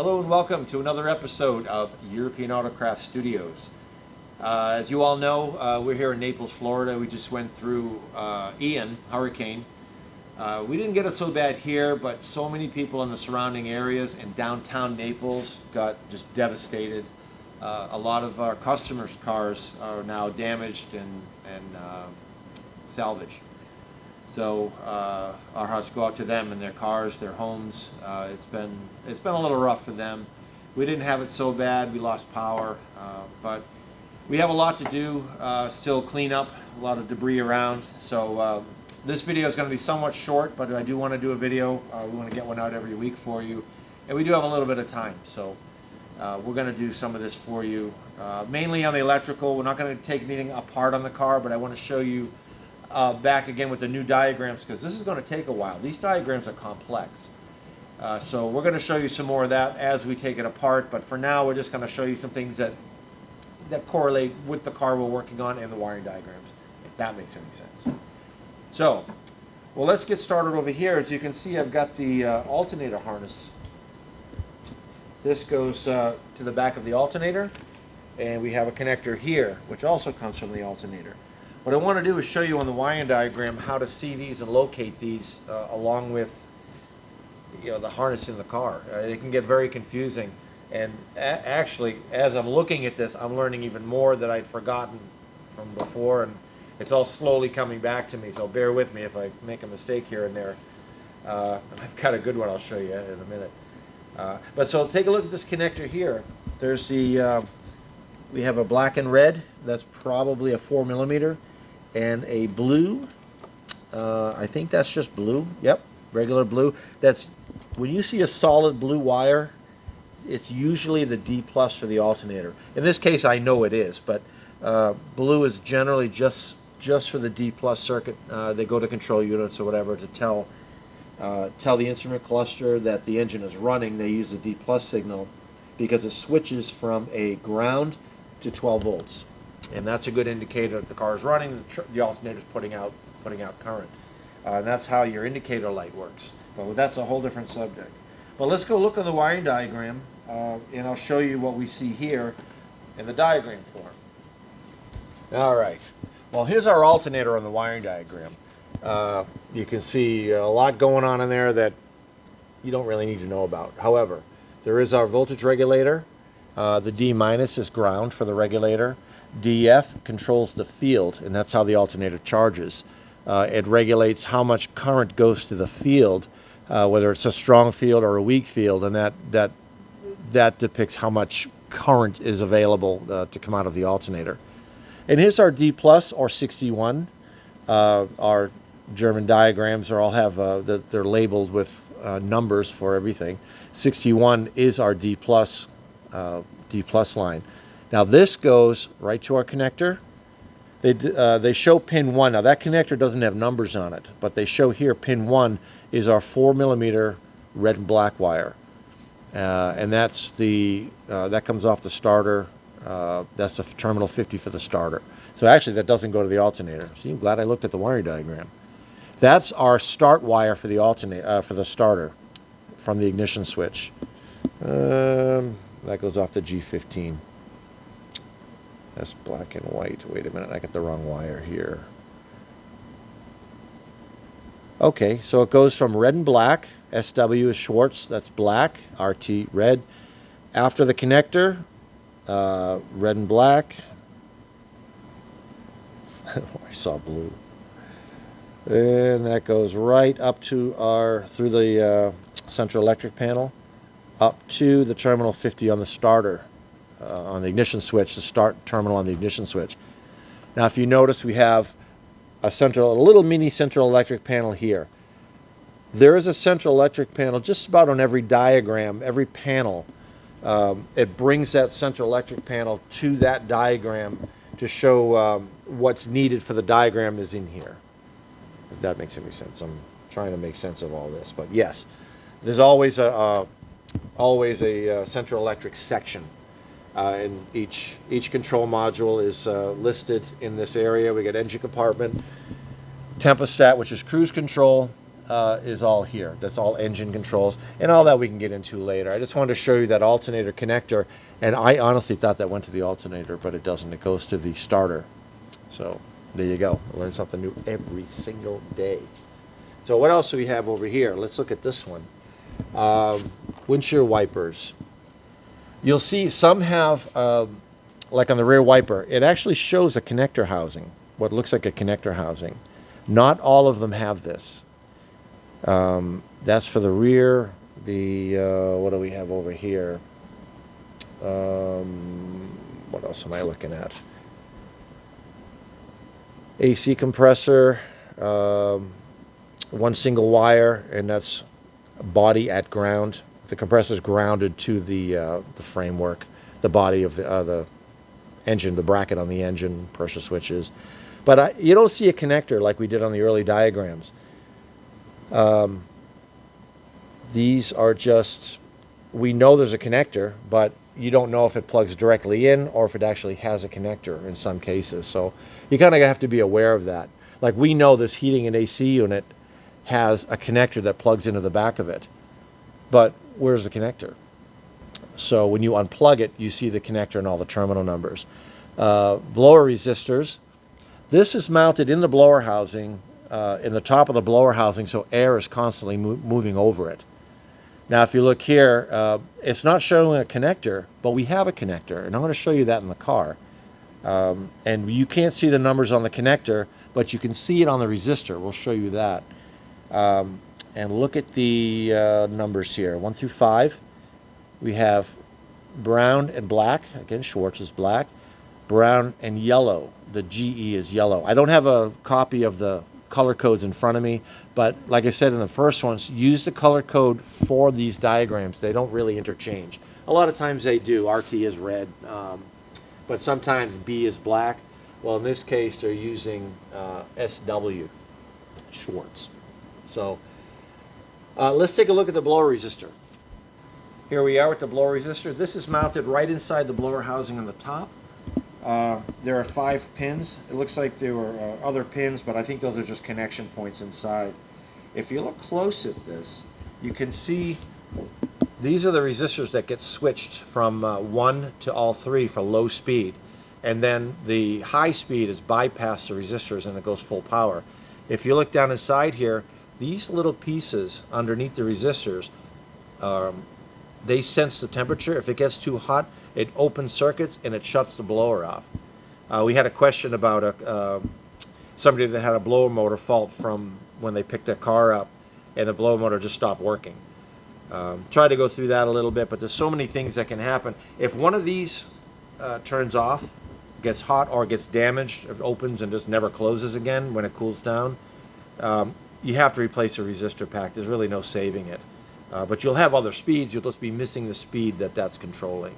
Hello and welcome to another episode of European Autocraft Studios. As you all know, we're here in Naples, Florida. We just went through Ian, hurricane. We didn't get it so bad here, but so many people in the surrounding areas and downtown Naples got just devastated. A lot of our customers' cars are now damaged and salvaged. So our hearts go out to them and their cars, their homes. It's been a little rough for them. We didn't have it so bad. We lost power, but we have a lot to do. Still clean up, a lot of debris around. So this video is going to be somewhat short, but I do want to do a video. We want to get one out every week for you, and we do have a little bit of time. So we're going to do some of this for you, mainly on the electrical. We're not going to take anything apart on the car, but I want to show you back again with the new diagrams, because this is going to take a while. These diagrams are complex. So we're going to show you some more of that as we take it apart, but for now we're just going to show you some things that correlate with the car we're working on and the wiring diagrams, if that makes any sense. So, well, let's get started over here. As you can see, I've got the alternator harness. This goes to the back of the alternator, and we have a connector here, which also comes from the alternator. What I want to do is show you on the wiring diagram how to see these and locate these along with the harness in the car. It can get very confusing, and actually, as I'm looking at this, I'm learning even more that I'd forgotten from before, and it's all slowly coming back to me, so bear with me if I make a mistake here and there. I've got a good one I'll show you in a minute. But so take a look at this connector here. There's the we have a black and red, that's probably a 4mm, and a blue, I think that's just blue, yep, regular blue. That's, when you see a solid blue wire, it's usually the D plus for the alternator. In this case I know it is, but blue is generally just for the D plus circuit. They go to control units or whatever to tell the instrument cluster that the engine is running. They use the D plus signal because it switches from a ground to 12 volts, and that's a good indicator that the car is running. The alternator is putting out current. And that's how your indicator light works. But that's a whole different subject. But let's go look on the wiring diagram, and I'll show you what we see here in the diagram form. All right. Well, here's our alternator on the wiring diagram. You can see a lot going on in there that you don't really need to know about. However, there is our voltage regulator. The D minus is ground for the regulator. DF controls the field, and that's how the alternator charges. It regulates how much current goes to the field, whether it's a strong field or a weak field, and that depicts how much current is available to come out of the alternator. And here's our D plus or 61. Our German diagrams all have they're labeled with numbers for everything. 61 is our D plus line. Now this goes right to our connector. They show pin 1. Now that connector doesn't have numbers on it, but they show here pin 1 is our 4mm red and black wire, and that's that comes off the starter. That's the terminal 50 for the starter. So actually that doesn't go to the alternator. See, I'm glad I looked at the wiring diagram. That's our start wire for the alternator, for the starter, from the ignition switch. That goes off the G15. That's black and white. Wait a minute, I got the wrong wire here. Okay, so it goes from red and black. SW is Schwartz, that's black. RT, red. After the connector, red and black. I saw blue. And that goes right up to through the central electric panel, up to the terminal 50 on the starter, on the ignition switch, the start terminal on the ignition switch. Now if you notice, we have a little mini central electric panel here. There is a central electric panel just about on every diagram, every panel. It brings that central electric panel to that diagram to show what's needed for the diagram is in here, if that makes any sense. I'm trying to make sense of all this, but yes, there's always a central electric section, and each control module is listed in this area. We got engine compartment, tempostat, which is cruise control, is all here. That's all engine controls, and all that we can get into later. I just wanted to show you that alternator connector, and I honestly thought that went to the alternator, but it doesn't. It goes to the starter. So there you go. Learn something new every single day. So what else do we have over here? Let's look at this one. Windshield wipers. You'll see some have, like on the rear wiper, it actually shows a connector housing, what looks like a connector housing. Not all of them have this. That's for the rear. What do we have over here? What else am I looking at? AC compressor, one single wire, and that's body at ground. The compressor is grounded to the framework, the body of the engine, the bracket on the engine, pressure switches. But you don't see a connector like we did on the early diagrams. These are just, we know there's a connector, but you don't know if it plugs directly in or if it actually has a connector in some cases. So you kind of have to be aware of that. Like we know this heating and AC unit has a connector that plugs into the back of it, but where's the connector? So when you unplug it, you see the connector and all the terminal numbers. Blower resistors. This is mounted in the blower housing, in the top of the blower housing, so air is constantly moving over it. Now, if you look here, it's not showing a connector, but we have a connector, and I'm going to show you that in the car. And you can't see the numbers on the connector, but you can see it on the resistor. We'll show you that. And look at the numbers here, 1 through 5. We have brown and black. Again, Schwartz is black. Brown and yellow. The GE is yellow. I don't have a copy of the color codes in front of me, but like I said in the first ones, use the color code for these diagrams. They don't really interchange. A lot of times they do. RT is red, but sometimes B is black. Well, in this case, they're using SW, Schwartz. So let's take a look at the blower resistor. Here we are with the blower resistor. This is mounted right inside the blower housing on the top. There are 5 pins. It looks like there were other pins, but I think those are just connection points inside. If you look close at this, you can see these are the resistors that get switched from 1 to all 3 for low speed. And then the high speed is bypass the resistors and it goes full power. If you look down inside here, these little pieces underneath the resistors, they sense the temperature. If it gets too hot, it opens circuits and it shuts the blower off. We had a question about somebody that had a blower motor fault from when they picked their car up and the blower motor just stopped working. Try to go through that a little bit, but there's so many things that can happen. If one of these turns off, gets hot or gets damaged, it opens and just never closes again when it cools down, you have to replace the resistor pack. There's really no saving it. But you'll have other speeds, you'll just be missing the speed that's controlling.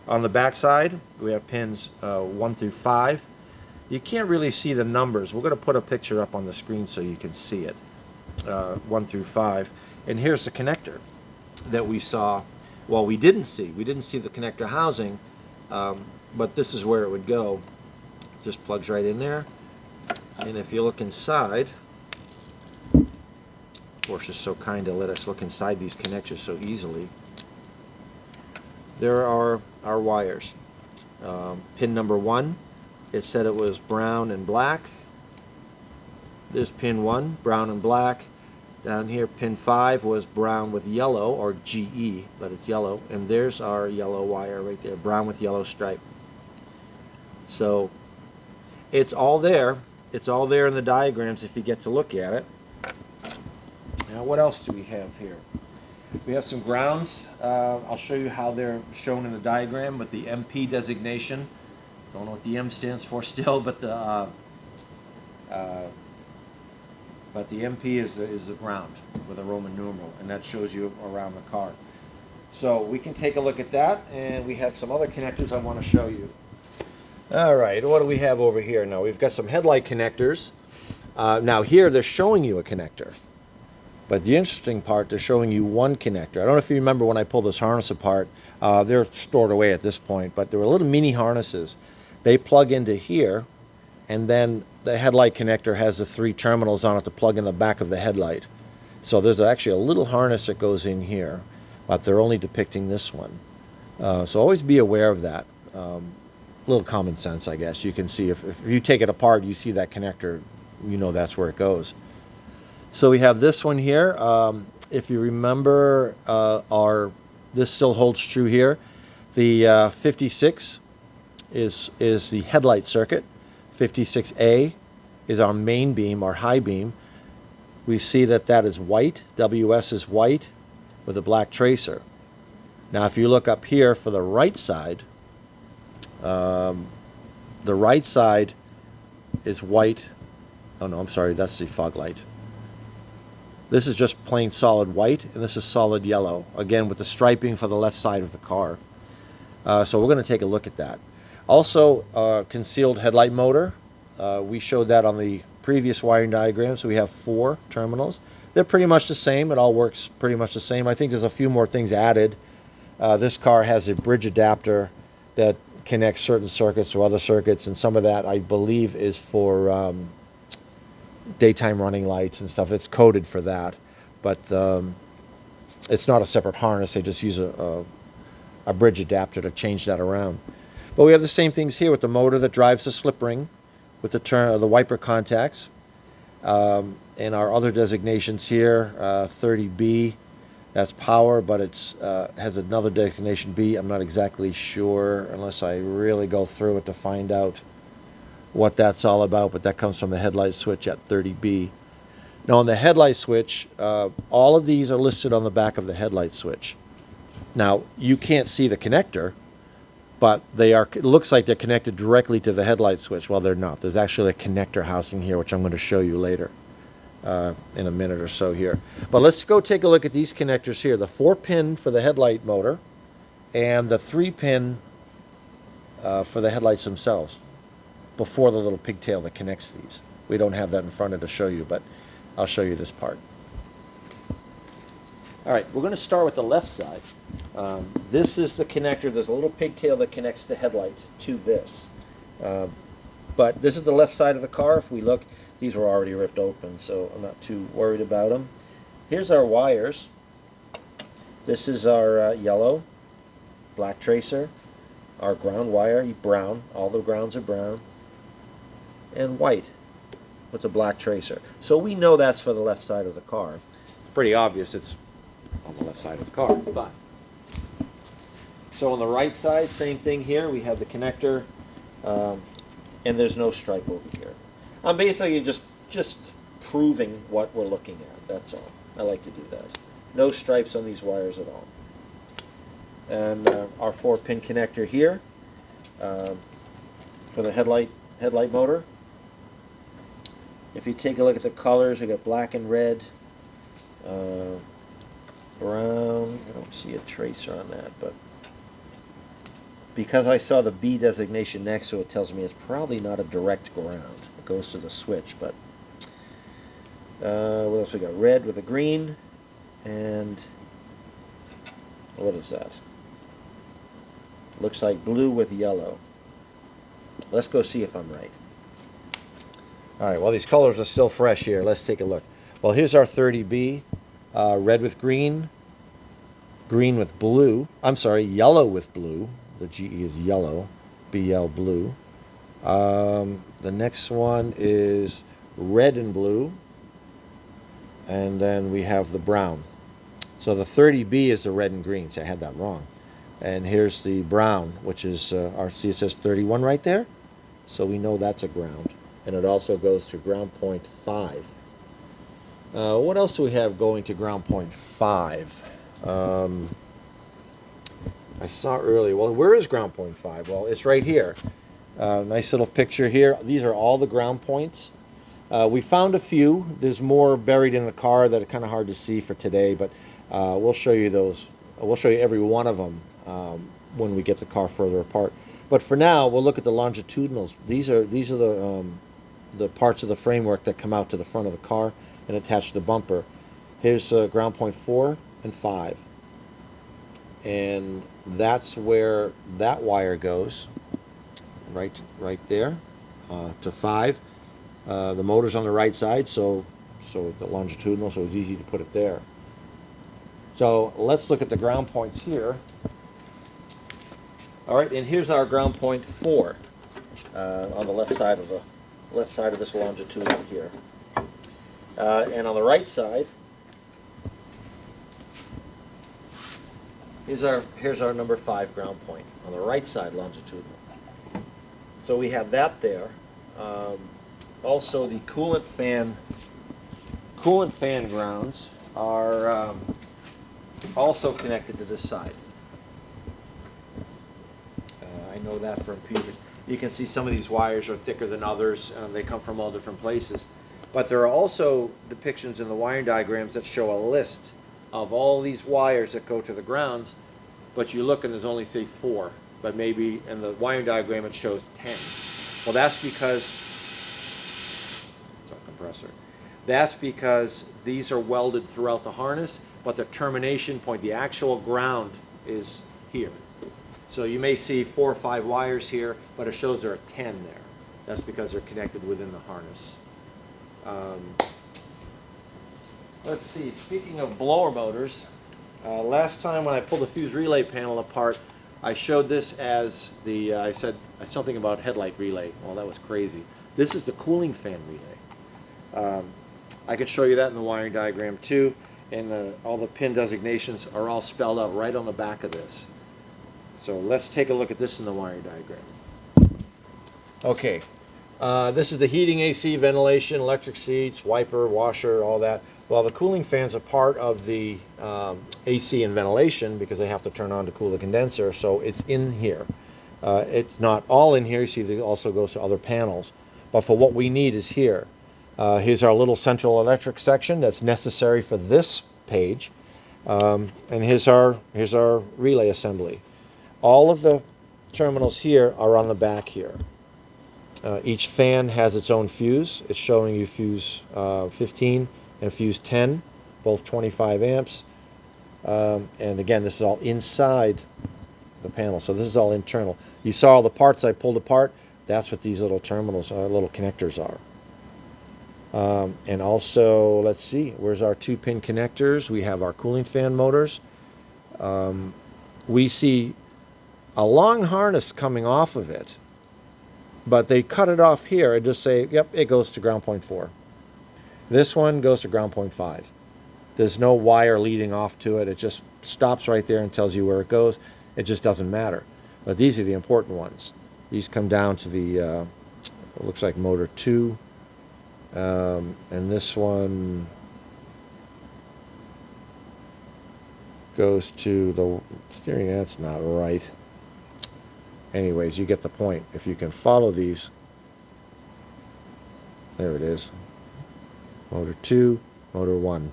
On the back side, we have pins 1 through 5. You can't really see the numbers. We're going to put a picture up on the screen so you can see it, 1 through 5. And here's the connector that we saw. Well, we didn't see. We didn't see the connector housing, but this is where it would go. Just plugs right in there. And if you look inside, Porsche is so kind to let us look inside these connectors so easily. There are our wires. Pin number 1, it said it was brown and black. There's pin 1, brown and black. Down here, pin 5 was brown with yellow, or GE, but it's yellow. And there's our yellow wire right there, brown with yellow stripe. So it's all there. It's all there in the diagrams if you get to look at it. Now, what else do we have here? We have some grounds. I'll show you how they're shown in the diagram with the MP designation. Don't know what the M stands for still, but the MP is the ground with a Roman numeral, and that shows you around the car. So we can take a look at that, and we have some other connectors I want to show you. All right, what do we have over here? Now we've got some headlight connectors. Now here they're showing you a connector. But the interesting part, they're showing you one connector. I don't know if you remember when I pulled this harness apart. They're stored away at this point, but they were little mini harnesses. They plug into here, and then the headlight connector has the 3 terminals on it to plug in the back of the headlight. So there's actually a little harness that goes in here, but they're only depicting this one. So always be aware of that. Little common sense, I guess. You can see if you take it apart, you see that connector, you know that's where it goes. So we have this one here. If you remember, this still holds true here. The 56 is the headlight circuit. 56A is our main beam, our high beam. We see that is white. WS is white with a black tracer. Now if you look up here for the right side is white. Oh no, I'm sorry, that's the fog light. This is just plain solid white, and this is solid yellow, again with the striping for the left side of the car. So we're going to take a look at that. Also, concealed headlight motor. We showed that on the previous wiring diagram. So we have 4 terminals. They're pretty much the same. It all works pretty much the same. I think there's a few more things added. This car has a bridge adapter that connects certain circuits to other circuits, and some of that I believe is for daytime running lights and stuff. It's coded for that, but it's not a separate harness. They just use a bridge adapter to change that around. But we have the same things here with the motor that drives the slip ring, with the wiper contacts, and our other designations here. 30B, that's power, but it's has another designation B. I'm not exactly sure unless I really go through it to find out what that's all about, but that comes from the headlight switch at 30B. Now on the headlight switch, all of these are listed on the back of the headlight switch. Now you can't see the connector, but it looks like they're connected directly to the headlight switch. Well, they're not. There's actually a connector housing here, which I'm going to show you later in a minute or so here. But let's go take a look at these connectors here. The 4-pin for the headlight motor and the 3-pin for the headlights themselves, before the little pigtail that connects these. We don't have that in front of to show you, but I'll show you this part. All right, we're going to start with the left side. This is the connector. There's a little pigtail that connects the headlight to this. But this is the left side of the car. If we look, these were already ripped open, so I'm not too worried about them. Here's our wires. This is our yellow, black tracer, our ground wire, brown. All the grounds are brown. And white with the black tracer. So we know that's for the left side of the car. Pretty obvious it's on the left side of the car. But so on the right side, same thing here. We have the connector, and there's no stripe over here. I'm basically just proving what we're looking at. That's all. I like to do that. No stripes on these wires at all. And our 4-pin connector here for the headlight motor. If you take a look at the colors, we got black and red, brown. I don't see a tracer on that, but because I saw the B designation next to it, tells me it's probably not a direct ground. It goes to the switch, but what else we got? Red with a green, and what is that? Looks like blue with yellow. Let's go see if I'm right. All right, well, these colors are still fresh here. Let's take a look. Well, here's our 30B. Red with green, green with blue. I'm sorry, yellow with blue. The GE is yellow, BL blue. The next one is red and blue. And then we have the brown. So the 30B is the red and green, so I had that wrong. And here's the brown, which is see, it says 31 right there. So we know that's a ground. And it also goes to ground point 5. What else do we have going to ground point 5? I saw earlier. Well, where is ground point 5? Well, it's right here. Nice little picture here. These are all the ground points. We found a few. There's more buried in the car that are kind of hard to see for today, but we'll show you those. We'll show you every one of them when we get the car further apart. But for now, we'll look at the longitudinals. These are the parts of the framework that come out to the front of the car and attach to the bumper. Here's ground point 4 and 5. And that's where that wire goes, right there. to 5. The motor's on the right side, so the longitudinal, so it's easy to put it there. So let's look at the ground points here. All right, and here's our ground point 4 on the left side of this longitudinal here. And on the right side, here's our number 5 ground point on the right side longitudinal. So we have that there. Also, the coolant fan grounds are also connected to this side. I know that from Peter. You can see some of these wires are thicker than others, and they come from all different places. But there are also depictions in the wiring diagrams that show a list of all these wires that go to the grounds, but you look and there's only, say, 4, but maybe in the wiring diagram it shows 10. Well, that's because, it's our compressor, that's because these are welded throughout the harness, but the termination point, the actual ground, is here. So you may see 4 or 5 wires here, but it shows there are 10 there. That's because they're connected within the harness. Let's see, speaking of blower motors, last time when I pulled the fuse relay panel apart, I showed this as the, I said something about headlight relay. Well, that was crazy. This is the cooling fan relay. I can show you that in the wiring diagram too, and all the pin designations are all spelled out right on the back of this. So let's take a look at this in the wiring diagram. Okay, this is the heating, AC, ventilation, electric seats, wiper, washer, all that. Well, the cooling fans are part of the AC and ventilation because they have to turn on to cool the condenser, so it's in here. It's not all in here. You see, it also goes to other panels. But for what we need is here. Here's our little central electric section that's necessary for this page. And here's our relay assembly. All of the terminals here are on the back here. Each fan has its own fuse. It's showing you fuse 15 and fuse 10, both 25 amps. And again, this is all inside the panel, so this is all internal. You saw all the parts I pulled apart. That's what these little terminals, little connectors are. And also, let's see, where's our 2-pin connectors? We have our cooling fan motors. We see a long harness coming off of it, but they cut it off here and just say, yep, it goes to ground point 4. This one goes to ground point 5. There's no wire leading off to it. It just stops right there and tells you where it goes. It just doesn't matter. But these are the important ones. These come down to the, it looks like motor 2. And this one goes to the steering. That's not right. Anyways, you get the point. If you can follow these, there it is. Motor 2, motor 1.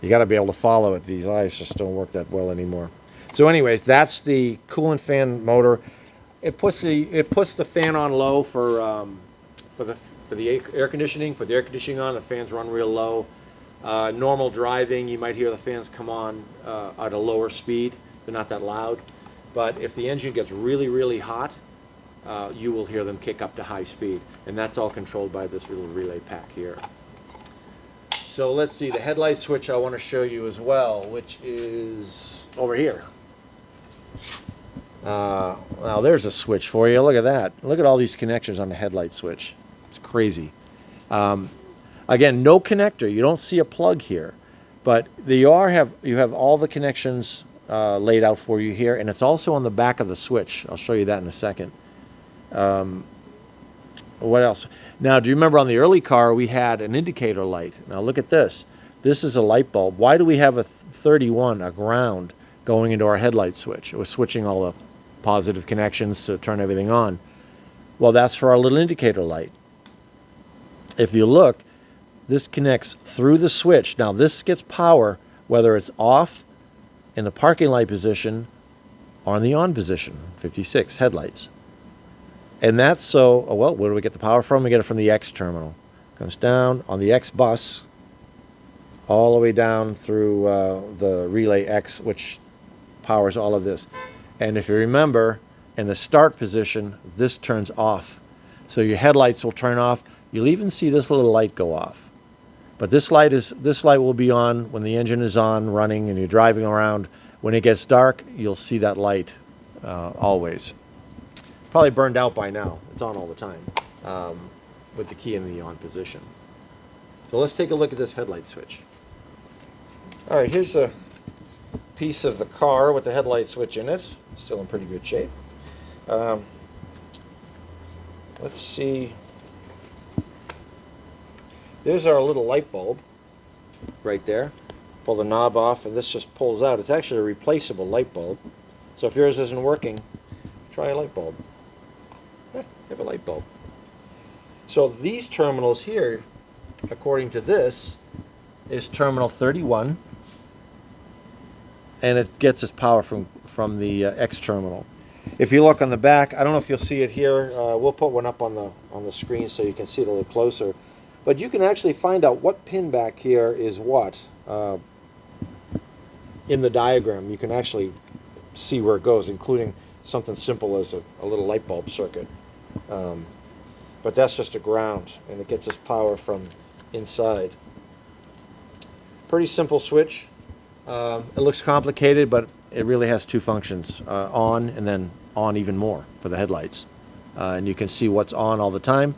You got to be able to follow it. These eyes just don't work that well anymore. So anyways, that's the coolant fan motor. It puts the fan on low for the air conditioning. Put the air conditioning on. The fans run real low. Normal driving, you might hear the fans come on at a lower speed. They're not that loud. But if the engine gets really, really hot, you will hear them kick up to high speed. And that's all controlled by this little relay pack here. So let's see, the headlight switch I want to show you as well, which is over here. Now there's a switch for you. Look at that. Look at all these connections on the headlight switch. It's crazy. Again, no connector. You don't see a plug here. But you have all the connections laid out for you here, and it's also on the back of the switch. I'll show you that in a second. What else? Now, do you remember on the early car we had an indicator light? Now look at this. This is a light bulb. Why do we have a 31, a ground, going into our headlight switch? It was switching all the positive connections to turn everything on. Well, that's for our little indicator light. If you look, this connects through the switch. Now this gets power whether it's off in the parking light position or in the on position, 56 headlights. And that's so, well, where do we get the power from? We get it from the X terminal. Comes down on the X bus, all the way down through the relay X, which powers all of this. And if you remember, in the start position, this turns off. So your headlights will turn off. You'll even see this little light go off. But this light will be on when the engine is on, running, and you're driving around. When it gets dark, you'll see that light always. Probably burned out by now. It's on all the time with the key in the on position. So let's take a look at this headlight switch. All right, here's a piece of the car with the headlight switch in it. Still in pretty good shape. Let's see. There's our little light bulb right there. Pull the knob off and this just pulls out. It's actually a replaceable light bulb. So if yours isn't working, try a light bulb. You have a light bulb. So these terminals here, according to this, is terminal 31. And it gets its power from the X terminal. If you look on the back, I don't know if you'll see it here. We'll put one up on the screen so you can see it a little closer. But you can actually find out what pin back here is what in the diagram. You can actually see where it goes, including something simple as a little light bulb circuit. But that's just a ground, and it gets its power from inside. Pretty simple switch. It looks complicated, but it really has two functions, on and then on even more for the headlights. And you can see what's on all the time.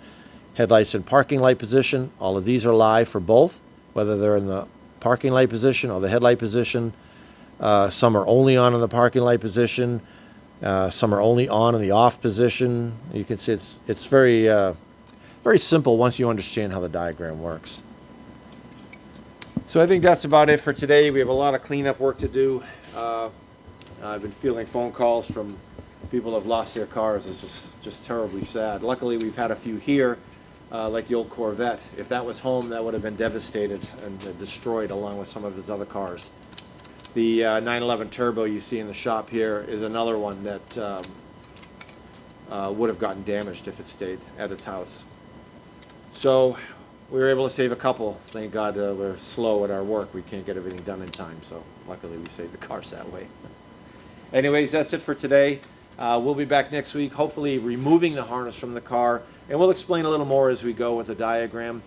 Headlights in parking light position. All of these are live for both, whether they're in the parking light position or the headlight position. Some are only on in the parking light position. Some are only on in the off position. You can see it's very, very simple once you understand how the diagram works. So I think that's about it for today. We have a lot of cleanup work to do. I've been fielding phone calls from people who have lost their cars. It's just terribly sad. Luckily, we've had a few here, like the old Corvette. If that was home, that would have been devastated and destroyed along with some of his other cars. The 911 Turbo you see in the shop here is another one that would have gotten damaged if it stayed at his house. So we were able to save a couple. Thank God we're slow at our work. We can't get everything done in time, so luckily we saved the cars that way. Anyways, that's it for today. We'll be back next week, hopefully removing the harness from the car, and we'll explain a little more as we go with the diagrams.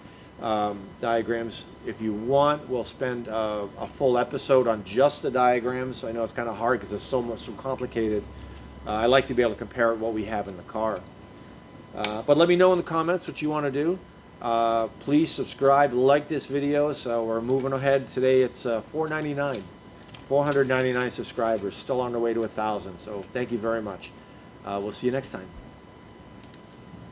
If you want, we'll spend a full episode on just the diagrams. I know it's kind of hard because it's so complicated. I like to be able to compare it with what we have in the car. But let me know in the comments what you want to do. Please subscribe, like this video. So we're moving ahead. Today it's 499. 499 subscribers, still on the way to 1,000. So thank you very much. We'll see you next time.